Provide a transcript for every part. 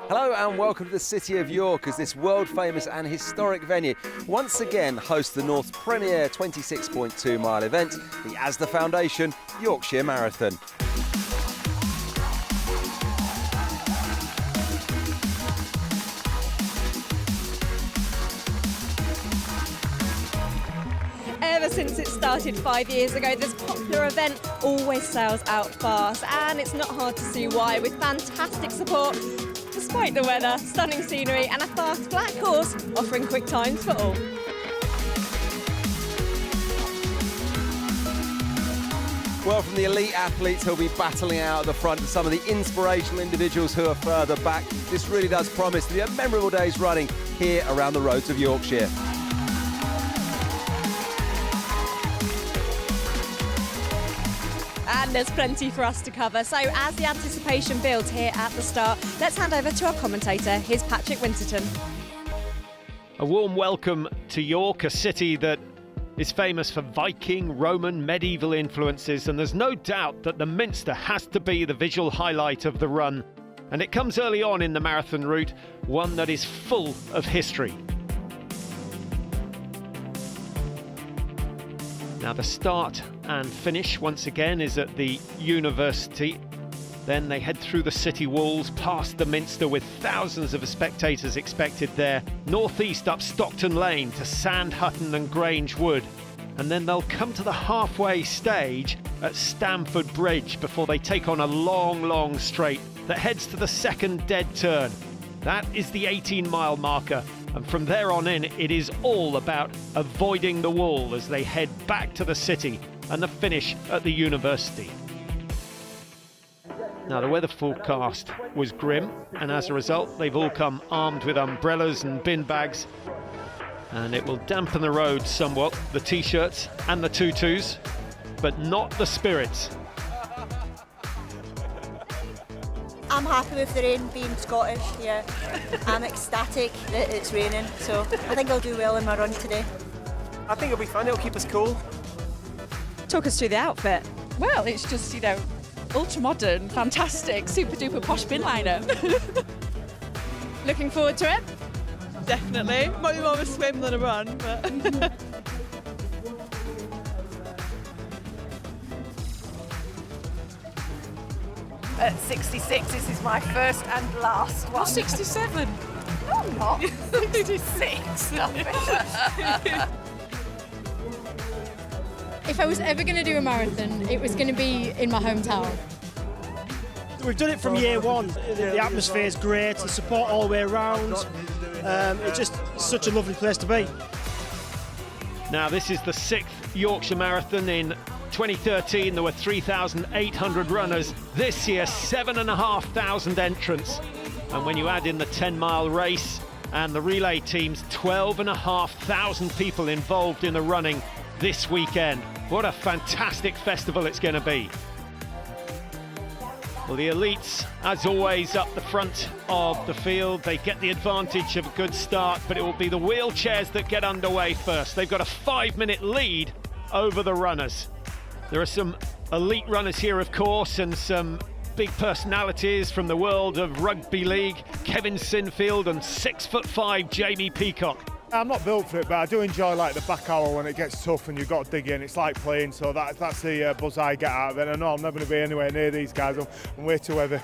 Hello and welcome to the city of York as this world famous and historic venue once again hosts the North's premier 26.2 mile event, the Asda Foundation Yorkshire Marathon. Ever since it started 5 years ago, this popular event always sells out fast, and it's not hard to see why, with fantastic support despite the weather, stunning scenery and a fast black horse offering quick times for all. Well, from the elite athletes who'll be battling out at the front to some of the inspirational individuals who are further back, this really does promise to be a memorable day's running here around the roads of Yorkshire. And there's plenty for us to cover. So as the anticipation builds here at the start, let's hand over to our commentator. Here's Patrick Winterton. A warm welcome to York, a city that is famous for Viking, Roman, medieval influences, and there's no doubt that the Minster has to be the visual highlight of the run. And it comes early on in the marathon route, one that is full of history. Now the start and finish once again is at the university. Then they head through the city walls, past the Minster with thousands of spectators expected there, northeast up Stockton Lane to Sandhutton and Grange Wood. And then they'll come to the halfway stage at Stamford Bridge before they take on a long straight that heads to the second dead turn. That is the 18-mile marker. And from there on in, it is all about avoiding the wall as they head back to the city and the finish at the university. Now, the weather forecast was grim, and as a result, they've all come armed with umbrellas and bin bags. And it will dampen the road somewhat, the T-shirts and the tutus, but not the spirits. I'm happy with the rain being Scottish, yeah. I'm ecstatic that it's raining, so I think I'll do well in my run today. I think it'll be fun, it'll keep us cool. Talk us through the outfit. Well, it's just, ultra modern, fantastic, super duper posh bin liner. Looking forward to it? Definitely. Might be more of a swim than a run, but... At 66, this is my first and last one. 67. No, I'm not. 66. If I was ever going to do a marathon, it was going to be in my hometown. We've done it from year one. The atmosphere is great, the support all the way around. It's just such a lovely place to be. Now, this is the 6th Yorkshire Marathon. In 2013, there were 3,800 runners. This year, 7,500 entrants. And when you add in the 10-mile race and the relay teams, 12,500 people involved in the running this weekend. What a fantastic festival it's going to be. Well, the elites, as always, up the front of the field. They get the advantage of a good start, but it will be the wheelchairs that get underway first. They've got a 5-minute lead over the runners. There are some elite runners here, of course, and some big personalities from the world of rugby league. Kevin Sinfield and 6'5" Jamie Peacock. I'm not built for it, but I do enjoy the back hour when it gets tough and you've got to dig in. It's like playing, so that's the buzz I get out of it. I know I'm never going to be anywhere near these guys. I'm way too heavy.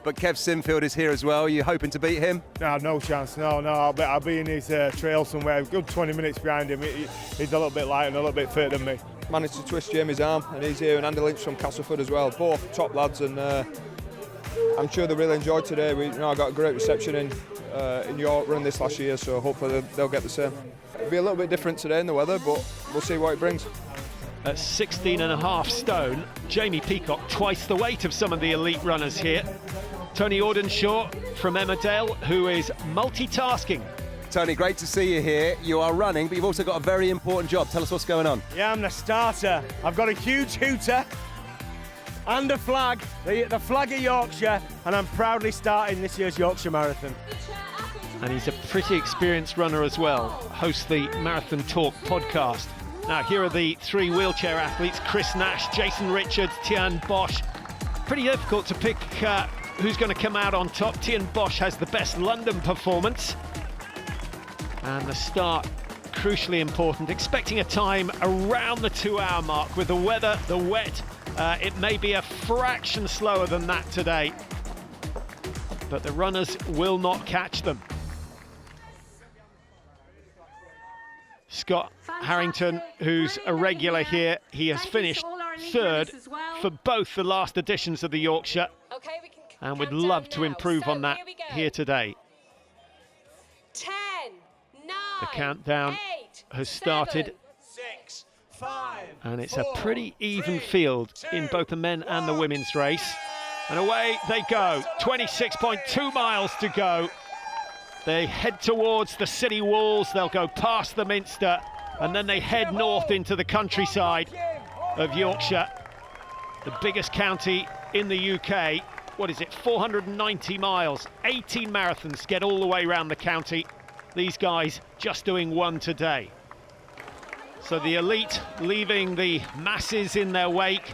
But Kev Sinfield is here as well. Are you hoping to beat him? No chance. No. I'll be in his trail somewhere. A good 20 minutes behind him. He's a little bit light and a little bit fitter than me. Managed to twist Jamie's arm, and he's here, and Andy Lynch from Castleford as well. Both top lads, and I'm sure they really enjoyed today. We got a great reception in York, run this last year, so hopefully they'll get the same. It'll be a little bit different today in the weather, but we'll see what it brings. At 16.5 stone, Jamie Peacock twice the weight of some of the elite runners here. Tony Audenshaw from Emmerdale, who is multitasking. Tony, great to see you here. You are running, but you've also got a very important job. Tell us what's going on. Yeah, I'm the starter. I've got a huge hooter and a flag, the flag of Yorkshire, and I'm proudly starting this year's Yorkshire Marathon. And he's a pretty experienced runner as well, hosts the Marathon Talk podcast. Now, here are the 3 wheelchair athletes: Chris Nash, Jason Richards, Tian Bosch. Pretty difficult to pick who's going to come out on top. Tian Bosch has the best London performance. And the start, crucially important. Expecting a time around the 2-hour mark. With the weather, the wet, it may be a fraction slower than that today. But the runners will not catch them. Scott Harrington, who's a regular here, he has finished third for both the last editions of the Yorkshire, and would love to improve on that here today. 10, 9, the countdown has started, 6, 5, and it's a pretty even field in both the men and the women's race. And away they go, 26.2 miles to go. They head towards the city walls, they'll go past the Minster, and then they head north into the countryside of Yorkshire, the biggest county in the UK. What is it, 490 miles, 18 marathons get all the way around the county. These guys just doing one today. So the elite leaving the masses in their wake,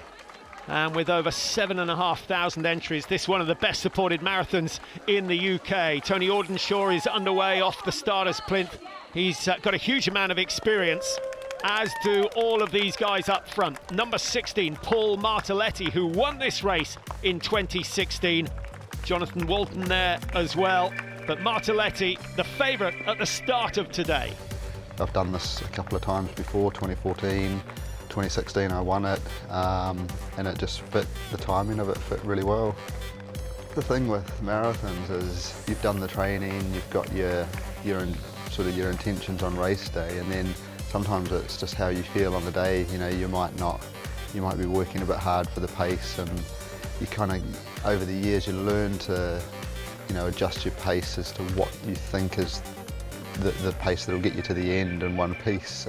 and with over 7,500 entries, this one of the best supported marathons in the UK. Tony Audenshaw is underway off the starter's plinth. He's got a huge amount of experience, as do all of these guys up front. Number 16, Paul Martelletti, who won this race in 2016. Jonathan Walton there as well. But Martelletti, the favourite at the start of today. I've done this a couple of times before, 2014, 2016 I won it, and it just fit, the timing of it fit really well. The thing with marathons is you've done the training, you've got your intentions on race day, and then sometimes it's just how you feel on the day. You know, you might be working a bit hard for the pace, and you kind of, over the years, you learn to, you know, adjust your pace as to what you think is the pace that'll get you to the end in one piece.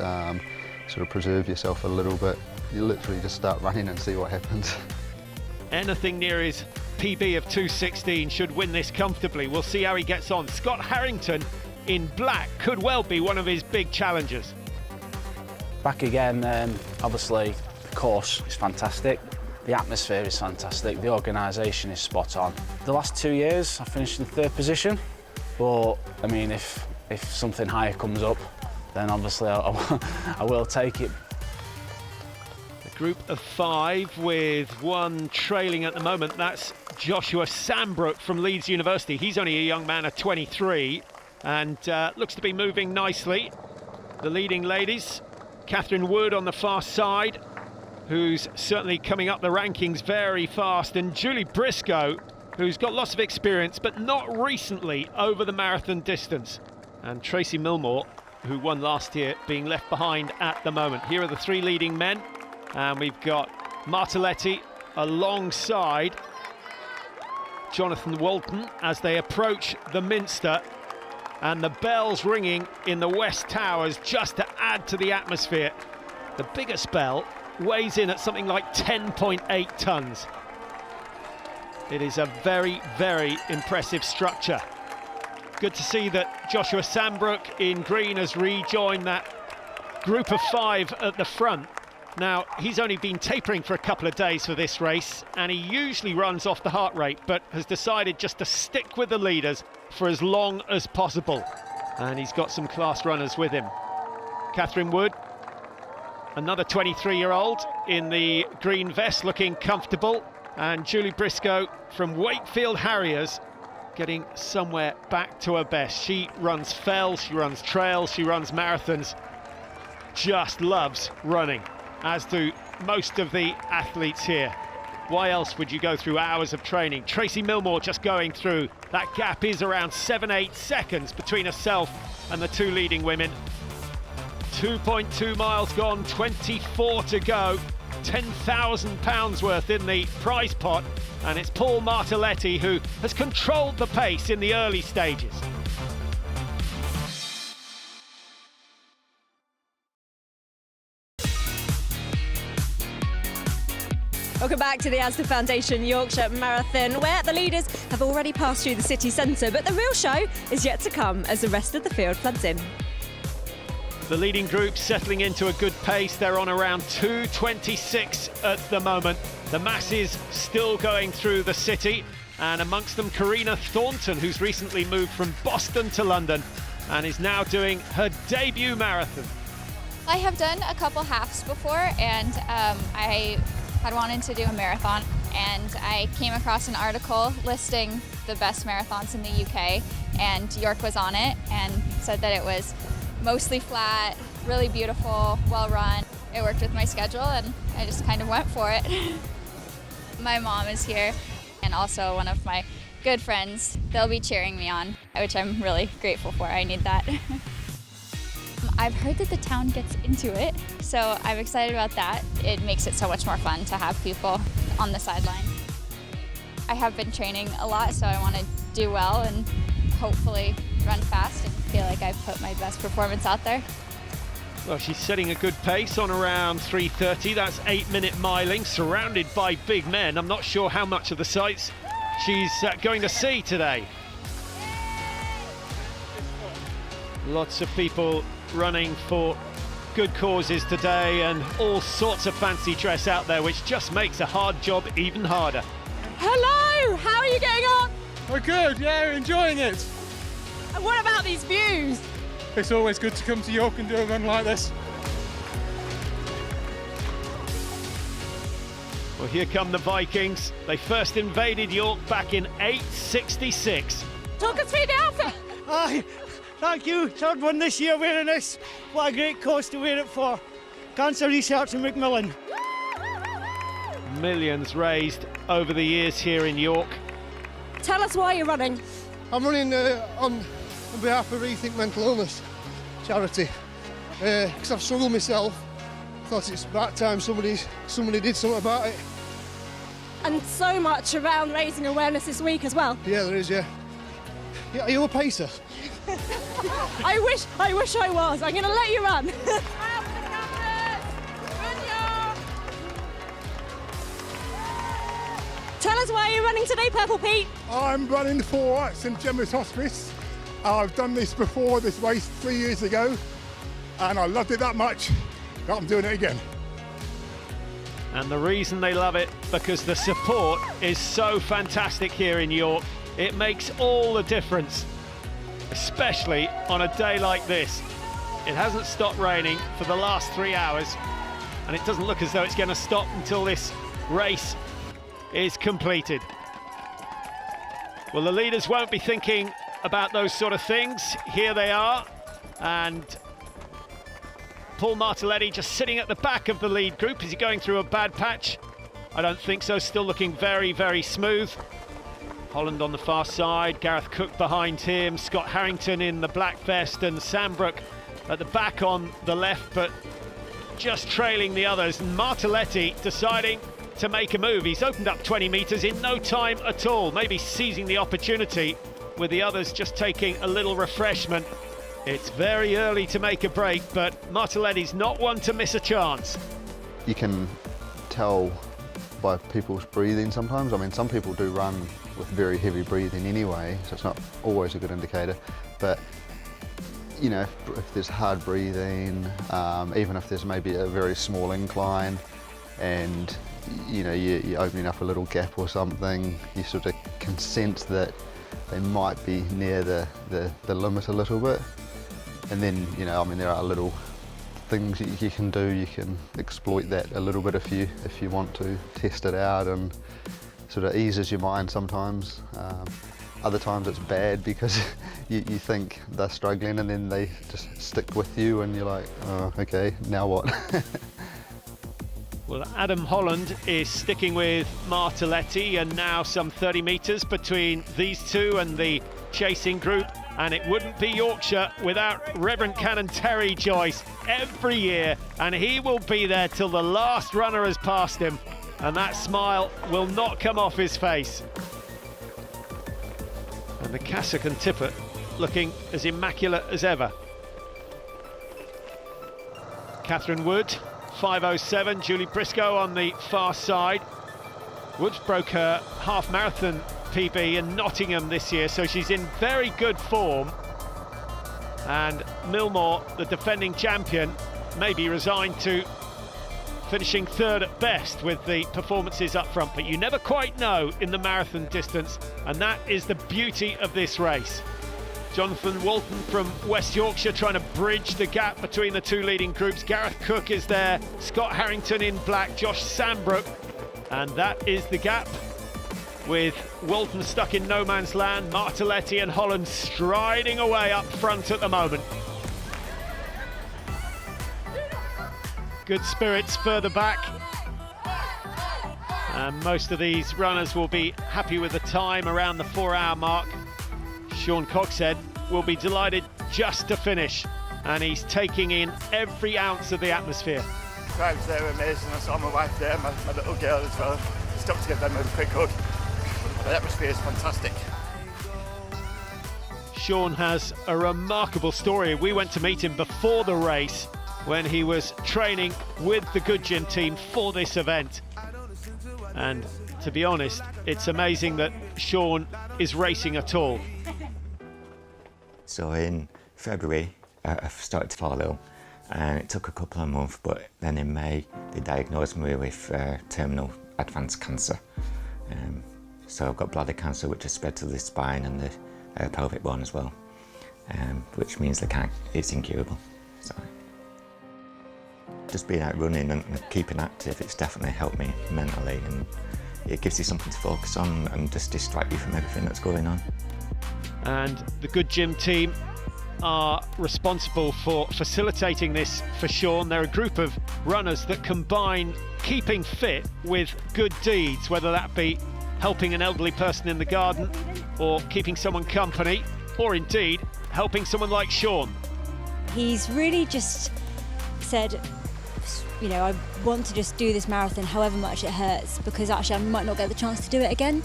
Sort of preserve yourself a little bit. You literally just start running and see what happens. Anything near his PB of 2:16 should win this comfortably. We'll see how he gets on. Scott Harrington in black could well be one of his big challengers. Back again, obviously the course is fantastic, the atmosphere is fantastic, the organisation is spot on. The last 2 years I finished in 3rd position, but I mean if something higher comes up, then obviously I will take it. A group of 5 with one trailing at the moment. That's Joshua Sambrook from Leeds University. He's only a young man of 23 and looks to be moving nicely. The leading ladies, Catherine Wood on the far side, who's certainly coming up the rankings very fast, and Julie Briscoe, who's got lots of experience but not recently over the marathon distance. And Tracy Milmore, who won last year, being left behind at the moment. Here are the 3 leading men, and we've got Martelletti alongside Jonathan Walton as they approach the Minster, and the bells ringing in the West Towers just to add to the atmosphere. The biggest bell weighs in at something like 10.8 tons. It is a very, very impressive structure. Good to see that Joshua Sambrook in green has rejoined that group of 5 at the front. Now, he's only been tapering for a couple of days for this race, and he usually runs off the heart rate, but has decided just to stick with the leaders for as long as possible. And he's got some class runners with him. Catherine Wood, another 23-year-old in the green vest, looking comfortable. And Julie Briscoe from Wakefield Harriers, getting somewhere back to her best. She runs fells, she runs trails, she runs marathons. Just loves running, as do most of the athletes here. Why else would you go through hours of training? Tracy Milmore just going through. That gap is around 7-8 seconds between herself and the 2 leading women. 2.2 miles gone, 24 to go. £10,000 worth in the prize pot, and it's Paul Martelletti who has controlled the pace in the early stages. Welcome back to the Asda Foundation Yorkshire Marathon, where the leaders have already passed through the city centre, but the real show is yet to come as the rest of the field floods in. The leading group settling into a good pace. They're on around 2:26 at the moment. The masses still going through the city, and amongst them Karina Thornton, who's recently moved from Boston to London and is now doing her debut marathon. I have done a couple halves before, and I had wanted to do a marathon, and I came across an article listing the best marathons in the UK, and York was on it and said that it was mostly flat, really beautiful, well run. It worked with my schedule and I just kind of went for it. My mom is here and also one of my good friends. They'll be cheering me on, which I'm really grateful for. I need that. I've heard that the town gets into it, so I'm excited about that. It makes it so much more fun to have people on the sideline. I have been training a lot, so I want to do well and hopefully run fast and feel like I've put my best performance out there. Well, she's setting a good pace on around 3:30. That's 8-minute miling, surrounded by big men. I'm not sure how much of the sights she's going to see today. Lots of people running for good causes today and all sorts of fancy dress out there, which just makes a hard job even harder. Hello, how are you getting on? We're good, yeah, enjoying it. And what about these views? It's always good to come to York and do a run like this. Well, here come the Vikings. They first invaded York back in 866. Talk us through the outfit. Aye, thank you. Third one this year wearing this. What a great cause to wear it for. Cancer Research in Macmillan. Millions raised over the years here in York. Tell us why you're running. I'm running on behalf of Rethink Mental Illness charity because I've struggled myself. I thought it's about time somebody did something about it. And so much around raising awareness this week as well. Yeah, there is, yeah. Are you a pacer? I wish I was. I'm going to let you run. Tell us why you're running today, Purple Pete. I'm running for St Gemma's Hospice. I've done this before, this race 3 years ago, and I loved it that much that I'm doing it again. And the reason they love it, because the support is so fantastic here in York. It makes all the difference, especially on a day like this. It hasn't stopped raining for the last 3 hours, and it doesn't look as though it's going to stop until this race is completed. Well, the leaders won't be thinking about those sort of things. Here they are, and Paul Martelletti just sitting at the back of the lead group. Is he going through a bad patch? I don't think so. Still looking very, very smooth. Holland on the far side, Gareth Cook behind him, Scott Harrington in the black vest, and Sambrook at the back on the left, but just trailing the others. And Martelletti deciding to make a move. He's opened up 20 metres in no time at all, maybe seizing the opportunity with the others just taking a little refreshment. It's very early to make a break, but Martelletti's not one to miss a chance. You can tell by people's breathing sometimes. I mean, some people do run with very heavy breathing anyway, so it's not always a good indicator. But you know, if there's hard breathing, even if there's maybe a very small incline, and you know, you're opening up a little gap or something, you sort of can sense that they might be near the limit a little bit. And then, you know, I mean, there are little things you can do. You can exploit that a little bit if you want to test it out, and sort of eases your mind sometimes. Other times it's bad because you think they're struggling and then they just stick with you and you're like, oh, okay, now what? Well, Adam Holland is sticking with Martelletti, and now some 30 metres between these two and the chasing group. And it wouldn't be Yorkshire without Reverend Canon Terry Joyce every year, and he will be there till the last runner has passed him, and that smile will not come off his face. And the cassock and tippet looking as immaculate as ever. Catherine Wood, 5:07, Julie Briscoe on the far side. Woods broke her half marathon PB in Nottingham this year, so she's in very good form. And Millmore, the defending champion, may be resigned to finishing third at best with the performances up front, but you never quite know in the marathon distance, and that is the beauty of this race. Jonathan Walton from West Yorkshire trying to bridge the gap between the two leading groups. Gareth Cook is there, Scott Harrington in black, Josh Sandbrook, and that is the gap, with Walton stuck in no man's land, Martelletti and Holland striding away up front at the moment. Good spirits further back, and most of these runners will be happy with the time around the 4-hour mark. Sean Coxhead will be delighted just to finish, and he's taking in every ounce of the atmosphere. The crowds there were amazing. I saw my wife there, my little girl as well. Stopped to give them a quick hug. The atmosphere is fantastic. Sean has a remarkable story. We went to meet him before the race when he was training with the Good Gym team for this event. And to be honest, it's amazing that Sean is racing at all. So in February, I started to fall ill, and it took a couple of months, but then in May, they diagnosed me with terminal advanced cancer. So I've got bladder cancer, which has spread to the spine and the pelvic bone as well, which means it's incurable. So just being out running and keeping active, it's definitely helped me mentally, and it gives you something to focus on and just distract you from everything that's going on. And the Good Gym team are responsible for facilitating this for Sean. They're a group of runners that combine keeping fit with good deeds, whether that be helping an elderly person in the garden, or keeping someone company, or indeed helping someone like Sean. He's really just said, you know, I want to just do this marathon however much it hurts, because actually I might not get the chance to do it again.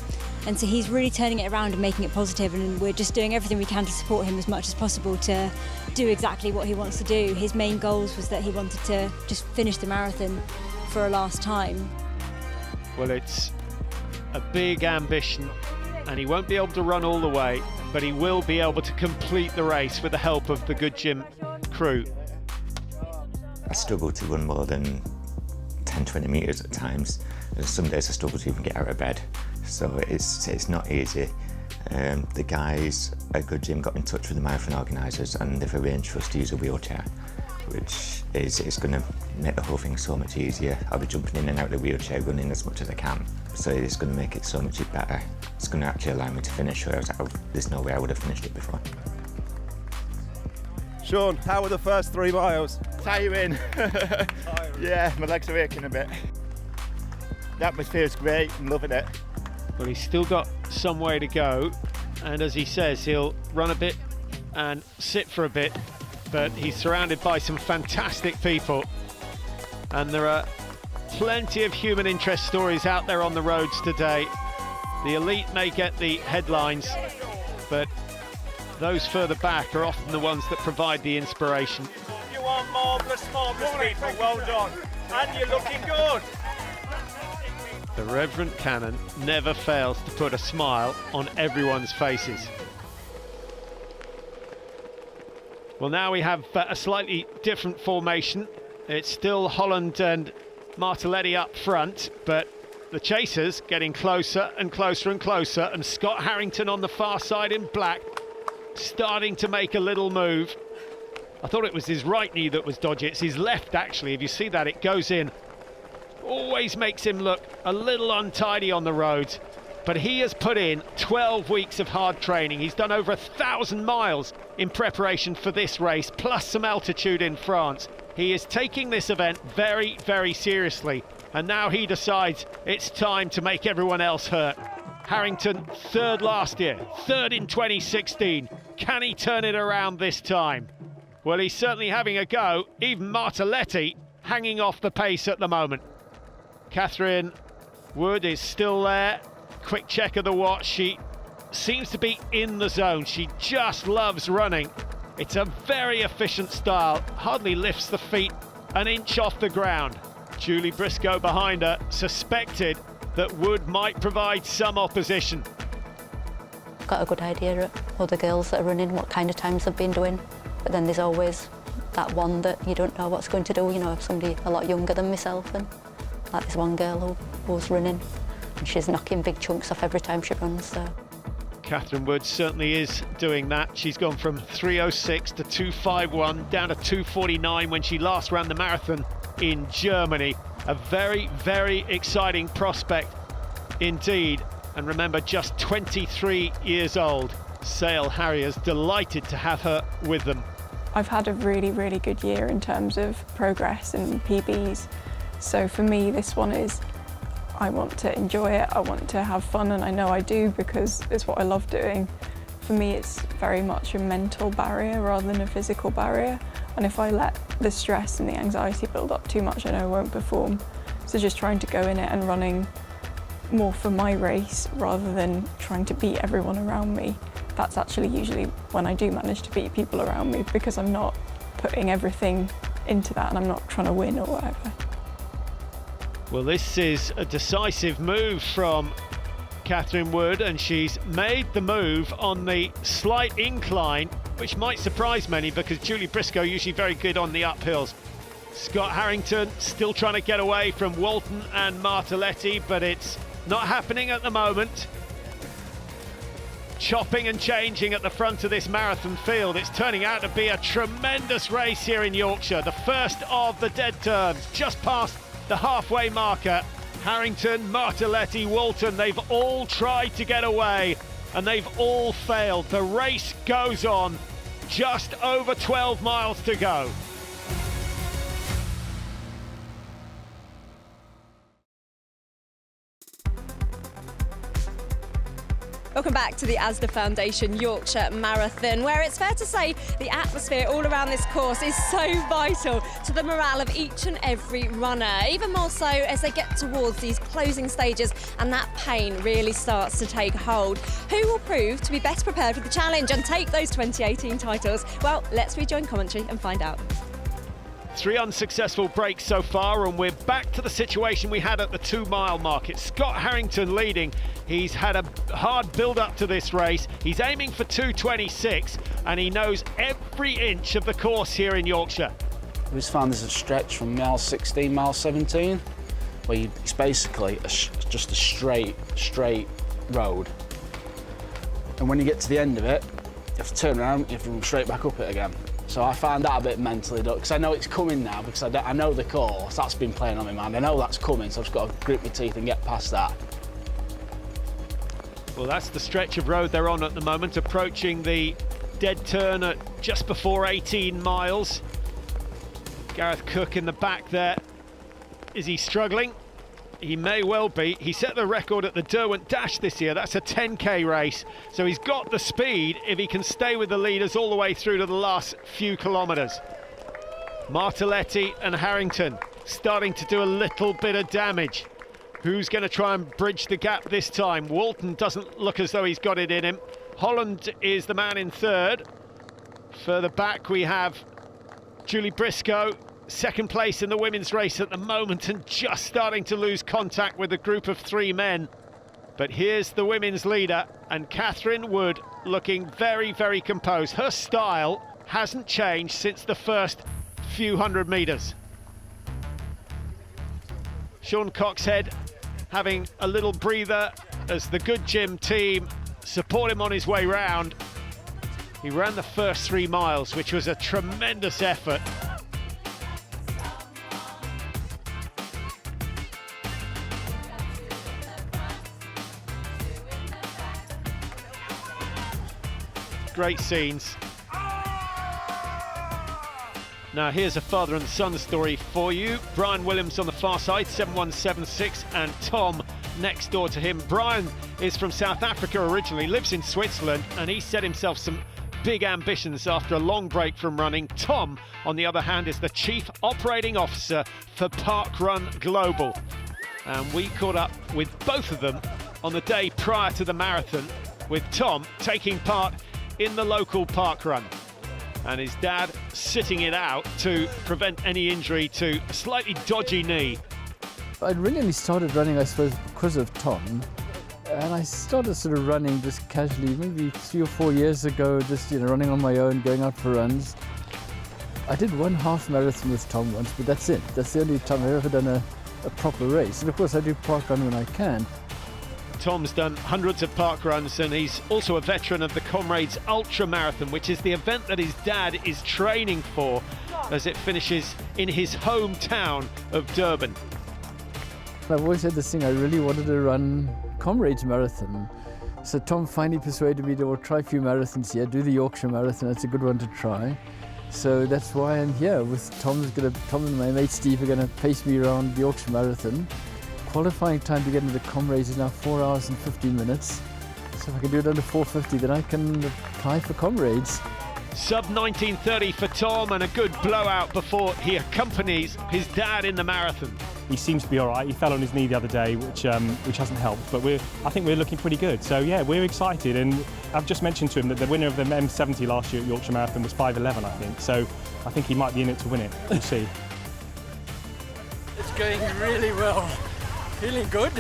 And so he's really turning it around and making it positive, and we're just doing everything we can to support him as much as possible to do exactly what he wants to do. His main goals was that he wanted to just finish the marathon for a last time. Well, it's a big ambition, and he won't be able to run all the way, but he will be able to complete the race with the help of the Good Gym crew. I struggle to run more than 10-20 metres at times. Some days I struggle to even get out of bed, so it's not easy. The guys at Good Gym got in touch with the marathon organisers, and they've arranged for us to use a wheelchair, which is going to make the whole thing so much easier. I'll be jumping in and out of the wheelchair, running as much as I can, so it's going to make it so much better. It's going to actually allow me to finish, whereas there's no way I would have finished it before. Sean, how were the first 3 miles? Tiring. Yeah, my legs are aching a bit. The atmosphere is great, I'm loving it. Well, he's still got some way to go, and as he says, he'll run a bit and sit for a bit, but he's surrounded by some fantastic people, and there are plenty of human interest stories out there on the roads today. The elite may get the headlines, but those further back are often the ones that provide the inspiration. You are marvellous people, well done. And you're looking good. The Reverend Canon never fails to put a smile on everyone's faces. Well, now we have a slightly different formation. It's still Holland and Martelletti up front, but the chasers getting closer and closer and closer, and Scott Harrington on the far side in black, starting to make a little move. I thought it was his right knee that was dodgy. It's his left, actually. If you see that, it goes in. Always makes him look a little untidy on the roads, but he has put in 12 weeks of hard training. He's done over 1,000 miles in preparation for this race, plus some altitude in France. He is taking this event very, very seriously, and now he decides it's time to make everyone else hurt. Harrington, third last year, third in 2016. Can he turn it around this time? Well, he's certainly having a go. Even Martelletti hanging off the pace at the moment. Catherine Wood is still there. Quick check of the watch. She seems to be in the zone. She just loves running. It's a very efficient style. Hardly lifts the feet an inch off the ground. Julie Briscoe behind her suspected that Wood might provide some opposition. Got a good idea of other girls that are running, what kind of times they've been doing, but then there's always that one that you don't know what's going to do, you know, somebody a lot younger than myself, and like this one girl who was running, and she's knocking big chunks off every time she runs, so. Catherine Wood certainly is doing that. She's gone from 3:06 to 2:51, down to 2:49 when she last ran the marathon in Germany. A very, very exciting prospect indeed. And remember, just 23 years old. Sale Harriers delighted to have her with them. I've had a really, really good year in terms of progress and PBs. So for me, this one is, I want to enjoy it, I want to have fun, and I know I do because it's what I love doing. For me, it's very much a mental barrier rather than a physical barrier. And if I let the stress and the anxiety build up too much, I know I won't perform. So just trying to go in it and running more for my race rather than trying to beat everyone around me. That's actually usually when I do manage to beat people around me, because I'm not putting everything into that and I'm not trying to win or whatever. Well, this is a decisive move from Catherine Wood, and she's made the move on the slight incline, which might surprise many because Julie Briscoe usually very good on the uphills. Scott Harrington still trying to get away from Walton and Martelletti, but it's not happening at the moment. Chopping and changing at the front of this marathon field. It's turning out to be a tremendous race here in Yorkshire. The first of the dead turns, just past the halfway marker. Harrington, Martelletti, Walton, they've all tried to get away and they've all failed. The race goes on. Just over 12 miles to go. Welcome back to the Asda Foundation Yorkshire Marathon, where it's fair to say the atmosphere all around this course is so vital to the morale of each and every runner, even more so as they get towards these closing stages and that pain really starts to take hold. Who will prove to be best prepared for the challenge and take those 2018 titles? Well, let's rejoin commentary and find out. 3 unsuccessful breaks so far, and we're back to the situation we had at the 2 mile mark. It's Scott Harrington leading. He's had a hard build up to this race. He's aiming for 2:26 and he knows every inch of the course here in Yorkshire. We just found there's a stretch from mile 16, mile 17, where it's basically just a straight road. And when you get to the end of it, you have to turn around, you have to run straight back up it again. So I find that a bit mentally dull, because I know it's coming now, because I know the course, that's been playing on my mind. I know that's coming, so I've just got to grit my teeth and get past that. Well, that's the stretch of road they're on at the moment, approaching the dead turn at just before 18 miles. Gareth Cook in the back there. Is he struggling? He may well be. He set the record at the Derwent Dash this year. That's a 10k race. So he's got the speed if he can stay with the leaders all the way through to the last few kilometres. Martelletti and Harrington starting to do a little bit of damage. Who's going to try and bridge the gap this time? Walton doesn't look as though he's got it in him. Holland is the man in third. Further back we have Julie Briscoe, second place in the women's race at the moment and just starting to lose contact with a group of 3 men. But here's the women's leader, and Catherine Wood looking very, very composed. Her style hasn't changed since the first few hundred metres. Sean Coxhead having a little breather as the Good Gym team support him on his way round. He ran the first 3 miles, which was a tremendous effort. Great scenes. Now here's a father and son story for you. Brian Williams on the far side, 7176, and Tom next door to him. Brian is from South Africa originally, lives in Switzerland, and he set himself some big ambitions after a long break from running. Tom, on the other hand, is the Chief Operating Officer for Parkrun Global. And we caught up with both of them on the day prior to the marathon, with Tom taking part in the local parkrun, and his dad sitting it out to prevent any injury to a slightly dodgy knee. I really only started running, I suppose, because of Tom. And I started sort of running just casually, maybe 3 or 4 years ago, just running on my own, going out for runs. I did one half marathon with Tom once, but that's it. That's the only time I've ever done a proper race. And of course I do park run when I can. Tom's done hundreds of park runs, and he's also a veteran of the Comrades Ultra Marathon, which is the event that his dad is training for as it finishes in his hometown of Durban. I've always had this thing, I really wanted to run Comrades Marathon. So Tom finally persuaded me to try a few marathons here, do the Yorkshire Marathon, that's a good one to try. So that's why I'm here with Tom and my mate Steve are going to pace me around the Yorkshire Marathon. Qualifying time to get into the Comrades is now 4 hours and 15 minutes. So if I can do it under 4:50, then I can apply for Comrades. Sub 19:30 for Tom, and a good blowout before he accompanies his dad in the marathon. He seems to be all right. He fell on his knee the other day, which hasn't helped, but I think we're looking pretty good. So yeah, we're excited, and I've just mentioned to him that the winner of the M70 last year at Yorkshire Marathon was 5:11, I think. So I think he might be in it to win it. We'll see. It's going really well. Feeling good.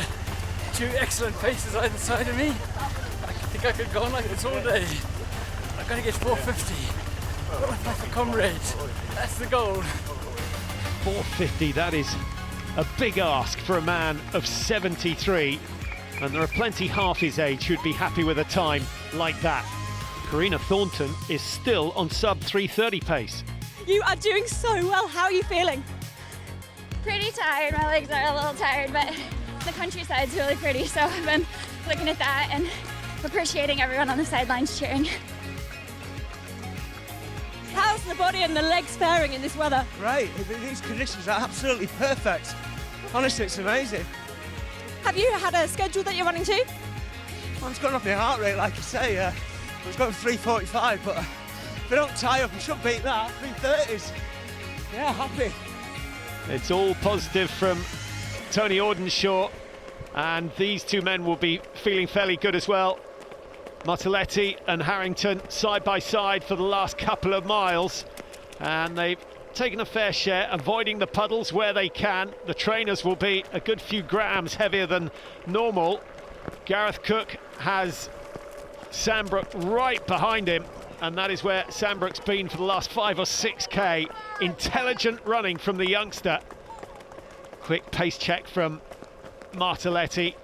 2 excellent paces either side of me. I think I could go on like this all day. I've got to get 450. Qualify for Comrades. That's the goal. 450, that is a big ask for a man of 73, and there are plenty half his age who'd be happy with a time like that. Karina Thornton is still on sub 3:30 pace. You are doing so well. How are you feeling? Pretty tired, my legs are a little tired, but the countryside's really pretty, so I've been looking at that and appreciating everyone on the sidelines cheering. How's the body and the legs faring in this weather? Great, these conditions are absolutely perfect. Honestly, it's amazing. Have you had a schedule that you're running to? Well, it's gone off my heart rate, like you say. I was going 3:45, but if I don't tie up, I should beat that. 3:30s. Yeah, happy. It's all positive from Tony Audenshaw, and these two men will be feeling fairly good as well. Martelletti and Harrington side by side for the last couple of miles, and they've taken a fair share, avoiding the puddles where they can. The trainers will be a good few grams heavier than normal. Gareth Cook has Sandbrook right behind him, and that is where Sandbrook's been for the last 5 or 6k. Intelligent running from the youngster. Quick pace check from Martelletti.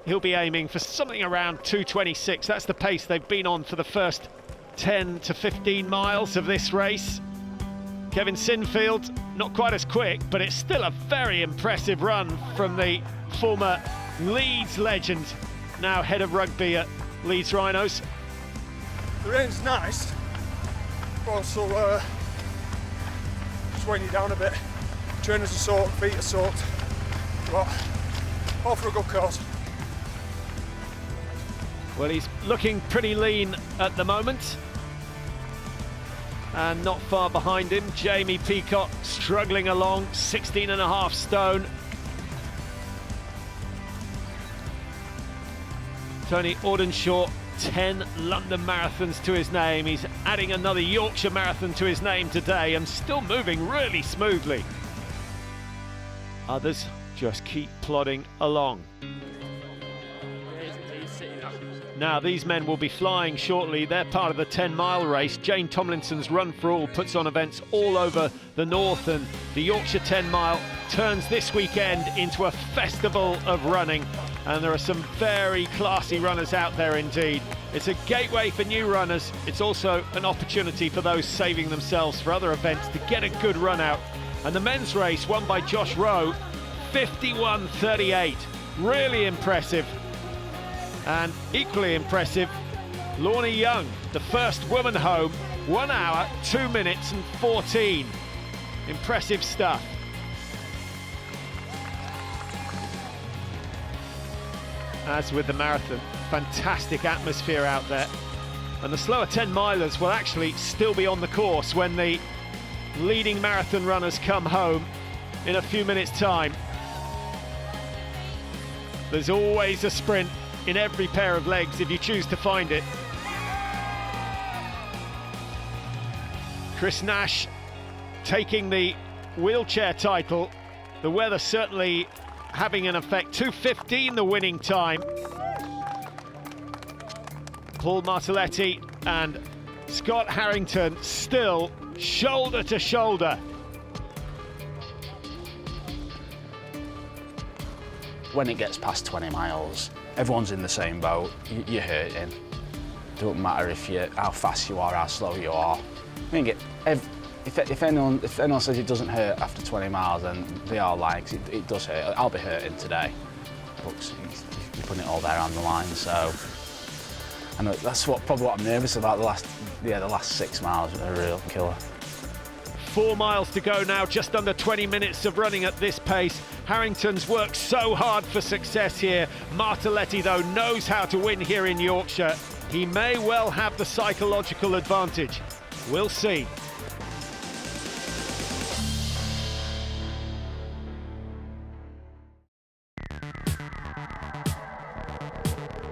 He'll be aiming for something around 2:26. That's the pace they've been on for the first 10 to 15 miles of this race. Kevin Sinfield, not quite as quick, but it's still a very impressive run from the former Leeds legend, now head of rugby at Leeds Rhinos. The rain's nice, but also just weighing you down a bit. Trainers are soaked, feet are soaked, but all for a good cause. Well, he's looking pretty lean at the moment. And not far behind him, Jamie Peacock struggling along, 16.5 stone. Tony Audenshaw, 10 London marathons to his name. He's adding another Yorkshire marathon to his name today and still moving really smoothly. Others just keep plodding along. Now these men will be flying shortly. They're part of the 10-mile race. Jane Tomlinson's Run for All puts on events all over the north, and the Yorkshire 10-mile turns this weekend into a festival of running, and there are some very classy runners out there indeed. It's a gateway for new runners. It's also an opportunity for those saving themselves for other events to get a good run out. And the men's race, won by Josh Rowe, 51.38. Really impressive. And equally impressive, Lorna Young, the first woman home, 1 hour, 2 minutes and 14. Impressive stuff. As with the marathon, fantastic atmosphere out there. And the slower 10-milers will actually still be on the course when the leading marathon runners come home in a few minutes' time. There's always a sprint in every pair of legs if you choose to find it. Chris Nash taking the wheelchair title. The weather certainly having an effect. 2:15 the winning time. Paul Martelletti and Scott Harrington still shoulder to shoulder. When it gets past 20 miles, everyone's in the same boat. You're hurting. Don't matter how fast you are, how slow you are. I think if anyone says it doesn't hurt after 20 miles, then they are lying, 'cause it does hurt. I'll be hurting today. But you're putting it all there on the line, so I know that's probably what I'm nervous about. The last 6 miles are a real killer. 4 miles to go now, just under 20 minutes of running at this pace. Harrington's worked so hard for success here. Martelletti, though, knows how to win here in Yorkshire. He may well have the psychological advantage. We'll see.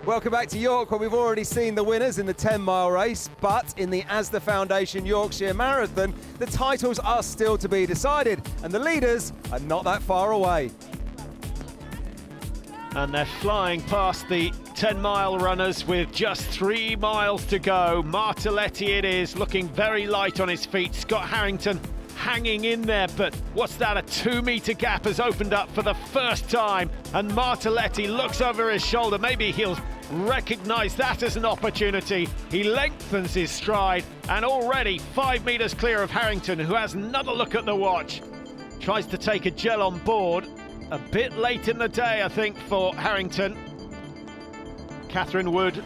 Welcome back to York, where we've already seen the winners in the 10-mile race, but in the Asda Foundation Yorkshire Marathon, the titles are still to be decided, and the leaders are not that far away. And they're flying past the 10-mile runners with just 3 miles to go. Martelletti it is, looking very light on his feet. Scott Harrington hanging in there, but what's that? A 2-metre gap has opened up for the first time, and Martelletti looks over his shoulder. Maybe he'll recognise that as an opportunity. He lengthens his stride, and already 5 metres clear of Harrington, who has another look at the watch. Tries to take a gel on board. A bit late in the day, I think, for Harrington. Catherine Wood,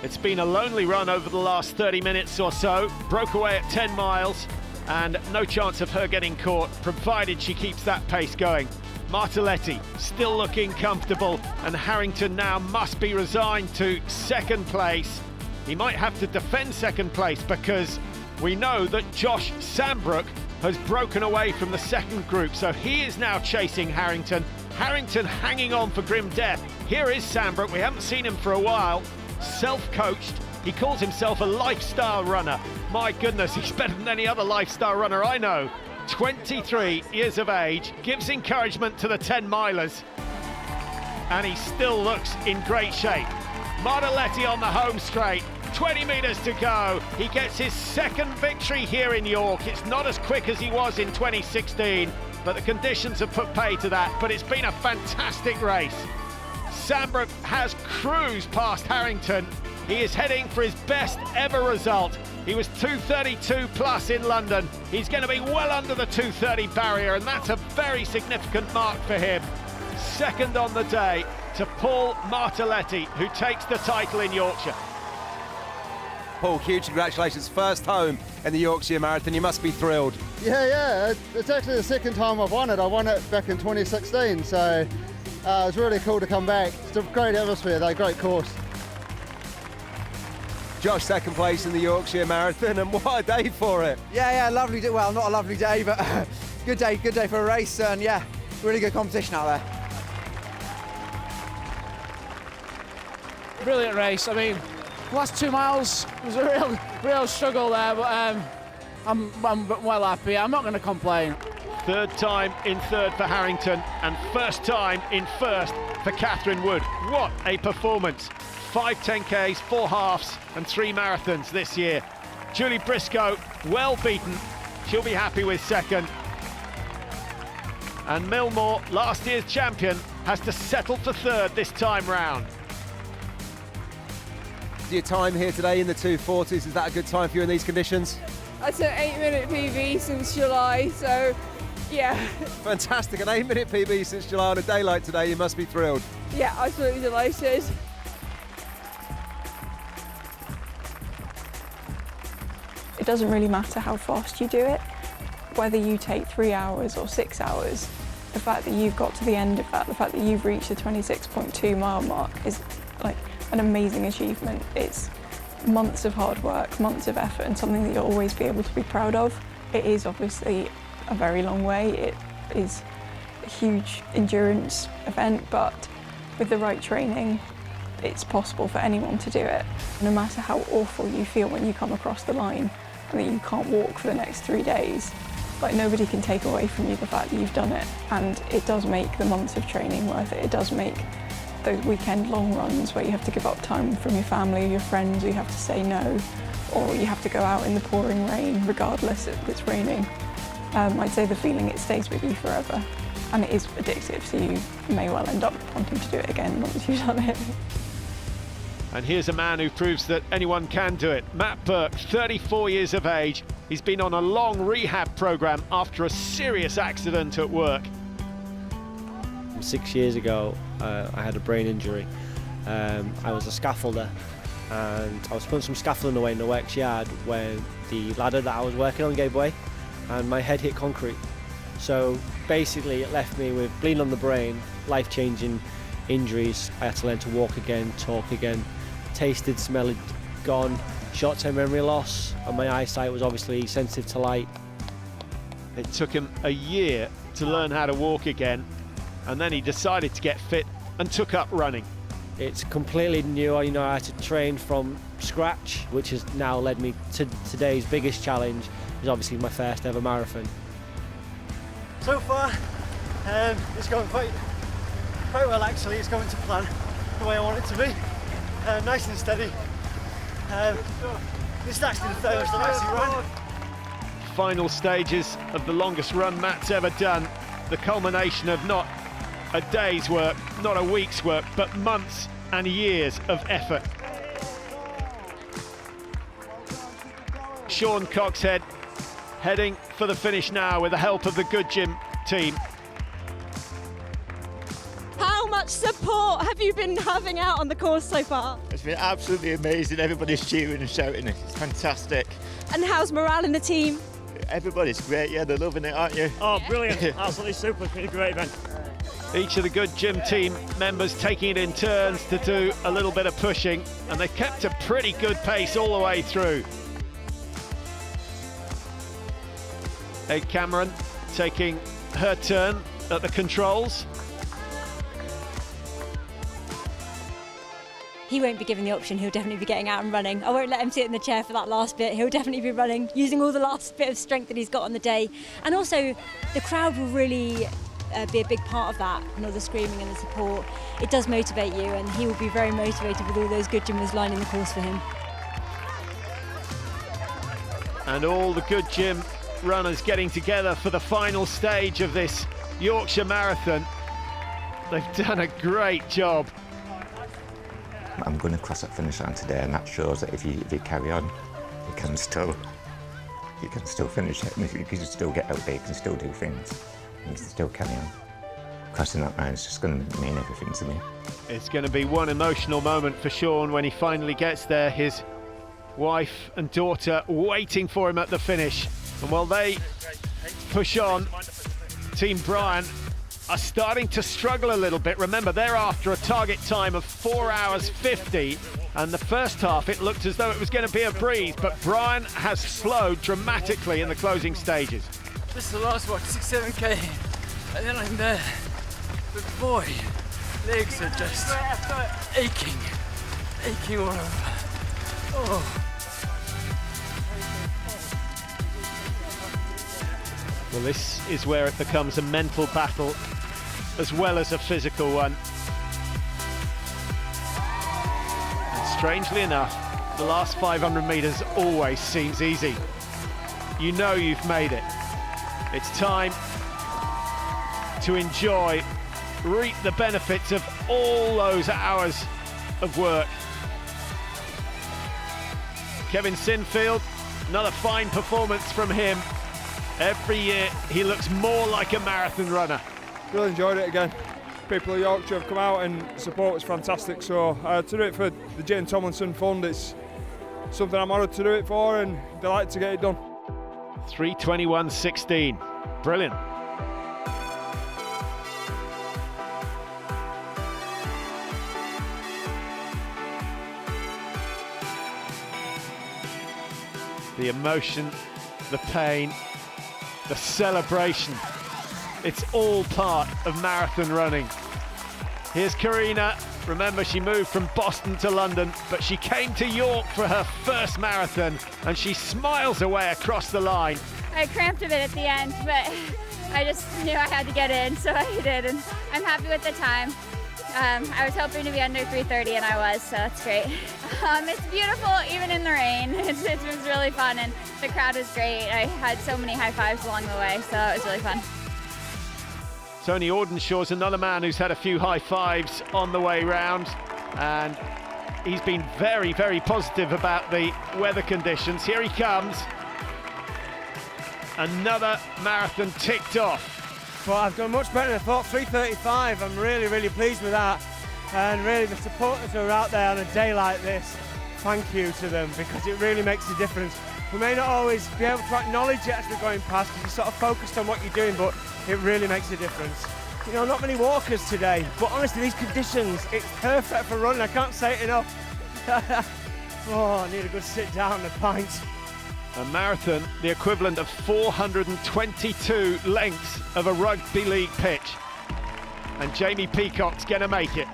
it's been a lonely run over the last 30 minutes or so. Broke away at 10 miles, and no chance of her getting caught, provided she keeps that pace going. Martelletti still looking comfortable, and Harrington now must be resigned to second place. He might have to defend second place, because we know that Josh Sambrook has broken away from the second group, so he is now chasing Harrington. Harrington hanging on for grim death. Here is Sambrook. We haven't seen him for a while. Self-coached. He calls himself a lifestyle runner. My goodness, he's better than any other lifestyle runner I know. 23 years of age, gives encouragement to the 10-milers, and he still looks in great shape. Martelletti on the home straight, 20 metres to go. He gets his second victory here in York. It's not as quick as he was in 2016, but the conditions have put pay to that. But it's been a fantastic race. Sambrook has cruised past Harrington. He is heading for his best ever result. He was 2:32 plus in London. He's going to be well under the 2:30 barrier, and that's a very significant mark for him. Second on the day to Paul Martelletti, who takes the title in Yorkshire. Paul, huge congratulations. First home in the Yorkshire Marathon. You must be thrilled. Yeah. It's actually the second time I've won it. I won it back in 2016, so it's really cool to come back. It's a great atmosphere, though, great course. Josh, second place in the Yorkshire Marathon, and what a day for it. Yeah, lovely day. Well, not a lovely day, but good day for a race, and yeah, really good competition out there. Brilliant race. I mean, last 2 miles was a real struggle there, but I'm well happy. I'm not going to complain. Third time in third for Harrington, and first time in first for Catherine Wood. What a performance. 5 10Ks, 4 halves and 3 marathons this year. Julie Briscoe, well beaten. She'll be happy with second. And Millmore, last year's champion, has to settle for third this time round. Your time here today in the 2:40s, is that a good time for you in these conditions? That's an 8-minute PB since July, so yeah. Fantastic, an 8-minute PB since July on a day like today. You must be thrilled. Yeah, absolutely delighted. It doesn't really matter how fast you do it, whether you take 3 hours or 6 hours. The fact that you've got to the end of that, the fact that you've reached the 26.2 mile mark is like an amazing achievement. It's months of hard work, months of effort, and something that you'll always be able to be proud of. It is obviously a very long way. It is a huge endurance event, but with the right training, it's possible for anyone to do it. No matter how awful you feel when you come across the line and that you can't walk for the next 3 days, like nobody can take away from you the fact that you've done it. And it does make the months of training worth it. It does make those weekend long runs where you have to give up time from your family or your friends, or you have to say no, or you have to go out in the pouring rain regardless if it's raining. I'd say the feeling, it stays with you forever, and it is addictive, so you may well end up wanting to do it again once you've done it. And here's a man who proves that anyone can do it. Matt Burke, 34 years of age. He's been on a long rehab programme after a serious accident at work. 6 years ago, I had a brain injury. I was a scaffolder, and I was putting some scaffolding away in the works yard when the ladder that I was working on gave way and my head hit concrete. So basically it left me with bleeding on the brain, life-changing injuries. I had to learn to walk again, talk again, tasted, smelled, gone, short-term memory loss, and my eyesight was obviously sensitive to light. It took him a year to learn how to walk again, and then he decided to get fit and took up running. It's completely new. I had to train from scratch, which has now led me to today's biggest challenge, is obviously my first ever marathon. So far, it's going quite well actually. It's going to plan the way I want it to be. Nice and steady. This is actually the furthest I've actually run. Final stages of the longest run Matt's ever done. The culmination of not a day's work, not a week's work, but months and years of effort. Sean Coxhead heading for the finish now with the help of the Good Gym team. How much support have you been having out on the course so far? It's been absolutely amazing. Everybody's cheering and shouting. It's fantastic. And how's morale in the team? Everybody's great. Yeah, they're loving it, aren't you? Oh, brilliant. Absolutely super. It's been a great event. Each of the Good Gym team members taking it in turns to do a little bit of pushing, and they've kept a pretty good pace all the way through. Ed Cameron taking her turn at the controls. He won't be given the option, he'll definitely be getting out and running. I won't let him sit in the chair for that last bit. He'll definitely be running, using all the last bit of strength that he's got on the day. And also, the crowd will really be a big part of that, and all the screaming and the support. It does motivate you, and he will be very motivated with all those Good Gymmers lining the course for him. And all the Good Gym runners getting together for the final stage of this Yorkshire Marathon. They've done a great job. I'm going to cross that finish line today, and that shows that if you carry on, you can still finish it. And you can still get out there, you can still do things, and you can still carry on. Crossing that line is just going to mean everything to me. It's going to be one emotional moment for Sean when he finally gets there. His wife and daughter waiting for him at the finish. And while they push on, Team Brian are starting to struggle a little bit. Remember, they're after a target time of 4 hours 50, and the first half it looked as though it was going to be a breeze, but Brian has slowed dramatically in the closing stages. This is the last one, 6-7k, and then I'm there. But boy, legs are just aching all over. Oh. Well, this is where it becomes a mental battle as well as a physical one. And strangely enough, the last 500 metres always seems easy. You know you've made it. It's time to enjoy, reap the benefits of all those hours of work. Kevin Sinfield, another fine performance from him. Every year he looks more like a marathon runner. Really enjoyed it again. People of Yorkshire have come out and support was fantastic, so to do it for the Jane Tomlinson Fund, it's something I'm honoured to do it for and delighted to get it done. 3:21:16, brilliant. The emotion, the pain, the celebration, it's all part of marathon running. Here's Karina. Remember, she moved from Boston to London, but she came to York for her first marathon, and she smiles away across the line. I cramped a bit at the end, but I just knew I had to get in, so I did, and I'm happy with the time. I was hoping to be under 3:30 and I was, so that's great. It's beautiful even in the rain. It was really fun and the crowd was great. I had so many high fives along the way, so it was really fun. Tony Ordenshaw's another man who's had a few high fives on the way round, and he's been very, very positive about the weather conditions. Here he comes. Another marathon ticked off. But I've done much better than I thought, 3:35. I'm really, really pleased with that. And really the supporters who are out there on a day like this, thank you to them, because it really makes a difference. We may not always be able to acknowledge it as we're going past, because you're sort of focused on what you're doing, but it really makes a difference. You know, not many walkers today, but honestly, these conditions, it's perfect for running. I can't say it enough. Oh, I need a good sit down and a pint. A marathon, the equivalent of 422 lengths of a rugby league pitch. And Jamie Peacock's going to make it.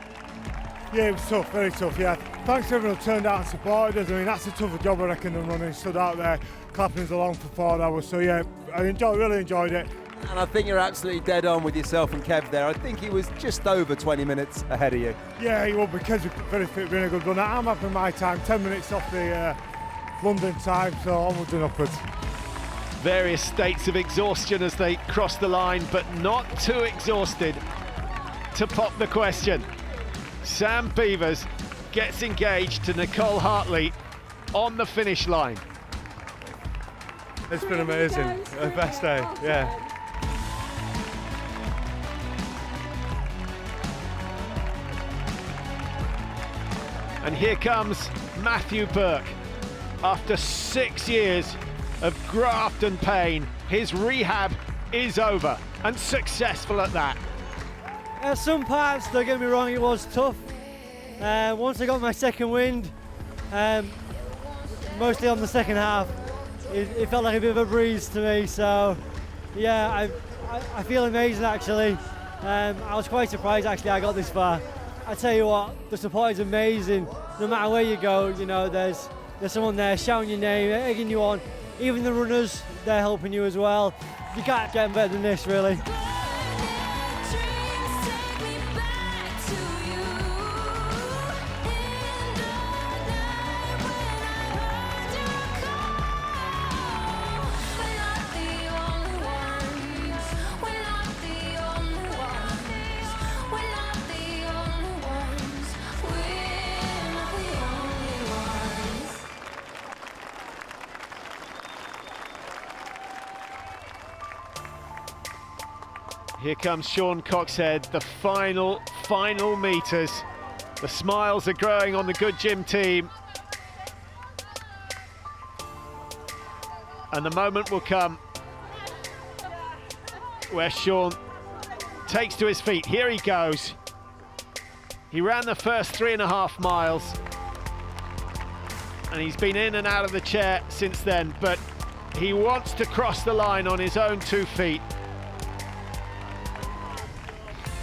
Yeah, it was tough, very tough, yeah. Thanks to everyone who turned out and supported us. I mean, that's a tougher job, I reckon, than running. Stood out there, clapping us along for 4 hours. So, yeah, I really enjoyed it. And I think you're absolutely dead on with yourself and Kev there. I think he was just over 20 minutes ahead of you. Yeah, he will, because he's very fit, being a good runner. I'm having my time, 10 minutes off the London time, so onwards and upwards. Various states of exhaustion as they cross the line, but not too exhausted to pop the question. Sam Beavers gets engaged to Nicole Hartley on the finish line. It's been amazing, the best day, yeah. And here comes Matthew Burke. After 6 years of graft and pain, his rehab is over, and successful at that. Some parts, don't get me wrong, it was tough. Once I got my second wind, mostly on the second half, it felt like a bit of a breeze to me. So, yeah, I feel amazing actually. I was quite surprised actually I got this far. I tell you what, the support is amazing. No matter where you go, you know, there's someone there shouting your name, egging you on. Even the runners, they're helping you as well. You can't get better than this, really. Here comes Sean Coxhead, the final metres. The smiles are growing on the Good Gym team. And the moment will come where Sean takes to his feet. Here he goes. He ran the first 3.5 miles. And he's been in and out of the chair since then, but he wants to cross the line on his own 2 feet.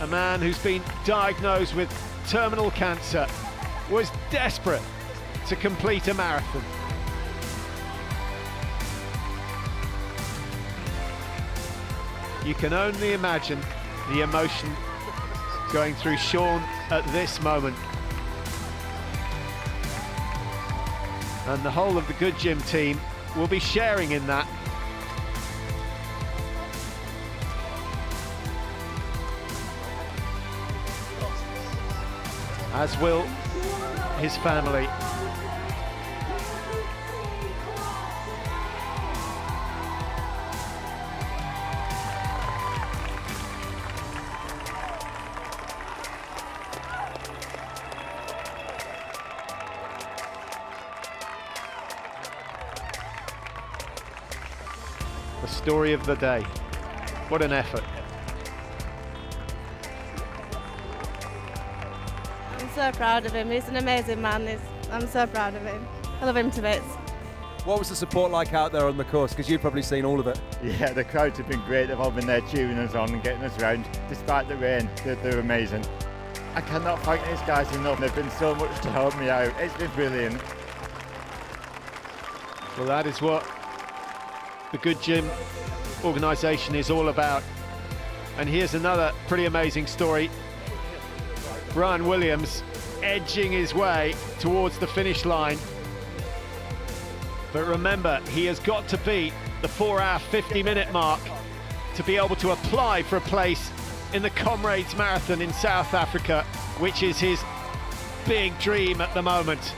A man who's been diagnosed with terminal cancer was desperate to complete a marathon. You can only imagine the emotion going through Sean at this moment. And the whole of the Good Gym team will be sharing in that. As will his family. The story of the day. What an effort. I'm so proud of him. He's an amazing man. I'm so proud of him. I love him to bits. What was the support like out there on the course? Because you've probably seen all of it. Yeah, the crowds have been great. They've all been there cheering us on and getting us round. Despite the rain, they're amazing. I cannot thank these guys enough. They've been so much to help me out. It's been brilliant. Well, that is what the Good Gym organisation is all about. And here's another pretty amazing story Brian Williams edging his way towards the finish line. But remember, he has got to beat the 4-hour 50-minute mark to be able to apply for a place in the Comrades Marathon in South Africa, which is his big dream at the moment.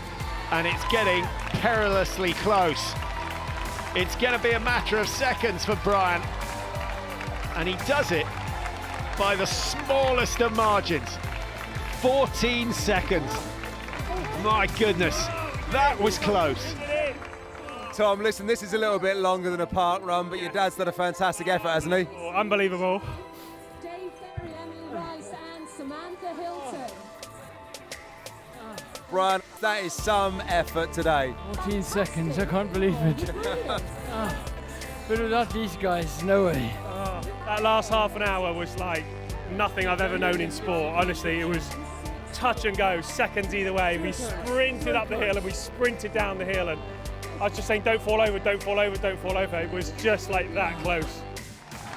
And it's getting perilously close. It's going to be a matter of seconds for Brian. And he does it by the smallest of margins. 14 seconds. My goodness, that was close. Tom, listen, this is a little bit longer than a park run, but your dad's done a fantastic effort, hasn't he? Oh, unbelievable. Brian, that is some effort today. 14 seconds, I can't believe it. But without these guys, no way. That last half an hour was like nothing I've ever known in sport. Honestly, it was touch and go, seconds either way. We sprinted up the hill and we sprinted down the hill, and I was just saying, don't fall over, don't fall over, don't fall over. It was just like that close.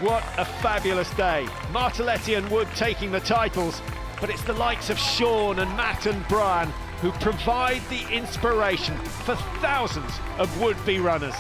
What a fabulous day. Martelletti and Wood taking the titles, but it's the likes of Sean and Matt and Brian who provide the inspiration for thousands of would-be runners.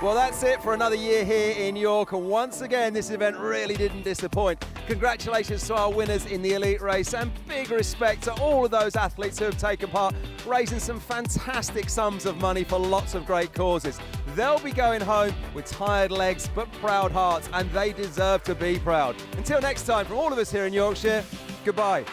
Well, that's it for another year here in York, and once again this event really didn't disappoint. Congratulations to our winners in the elite race, and big respect to all of those athletes who have taken part, raising some fantastic sums of money for lots of great causes. They'll be going home with tired legs but proud hearts, and they deserve to be proud. Until next time, from all of us here in Yorkshire, goodbye.